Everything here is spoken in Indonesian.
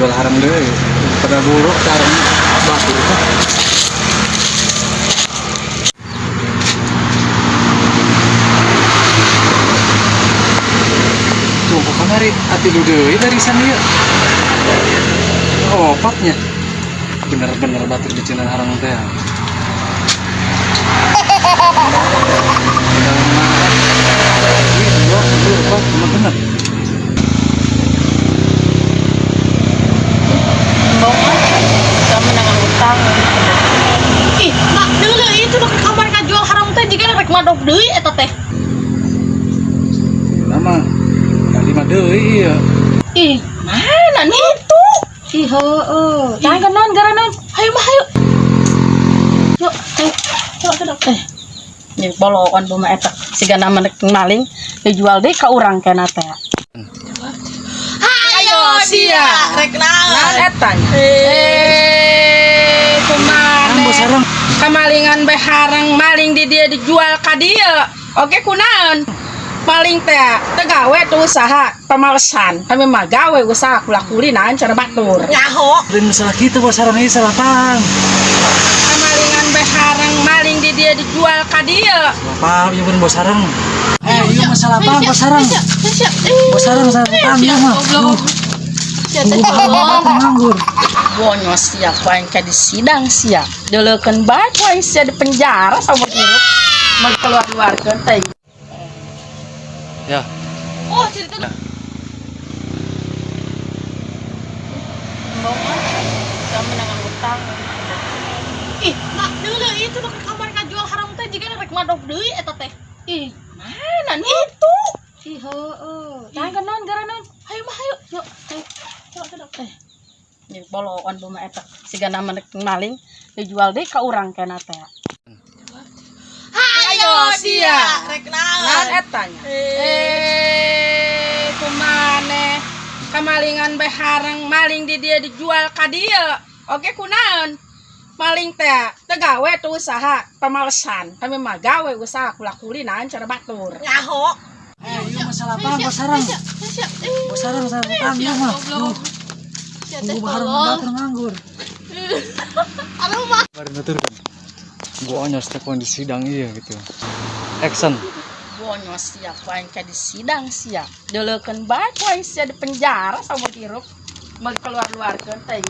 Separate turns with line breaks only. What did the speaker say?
jual haram deh pada buruk sekarang batu itu tuh pokoknya hati lu deh dari sana ya oh opatnya bener-bener batu di jalan haram teh bener
kami dengan utang. Ih, mak dulu itu ke kamar kajual haram teh jika rek madok deui eta teh.
nama kali mah deui ya
Ih, mana nih itu? Ih, heueuh. Jangan non garanon. Hayu mah hayu. Yuk, yuk ke. Jadi bolokan buma eta siga nama maling dijual deui ka urang kana teh. Ayo sia rek naon eta kumaha
sarang
kamalingan bae harang maling di dia dijual ka dieu oke kunaon maling teh gawe tuh usaha pamalesan kami mah gawe usaha kula-kulinan cara batur nyaho
dan masalah kita bos sarang ini salah paham
kamalingan bae harang maling di dia dijual ka dieu
salah paham ya bos sarang iya masalah paham bos sarang salah paham ya mah nganggur
bonyo siap wae ka di sidang siap deulekeun bae wae sia di penjara sama kieu mau keluar-keluarkeun teh
ya
oh cerita kamu dengan utang. Ih, mak dulu itu ke kamar kajual haram teh jika rek madok deui eta teh. Ih, mana nih itu? Ih, heueuh. Jangan non garanon. Hayu mah hayu. Yuk, yuk. Jadi bolokan buma eta siga nama maling dijual deui ka urang kana teh. Ayo sia rek naon eta nya. Kumane kamalingan bae harang maling di dia dijual ka dieu oke kunaon maling teh gawe tuh usaha pamalesan kami mah gawe usaha kula-kulinan cara batur nyaho
iya masalah paham bos sarang salah paham ya mah tunggu baru batur nganggur
aduh mah
baru batur kan gua nyos teh kondisi sidang iya gitu action
bonyo siap wae ka di sidang siap deulekeun bae wae sia di penjara sama kieu mau keluar-keluarkeun teh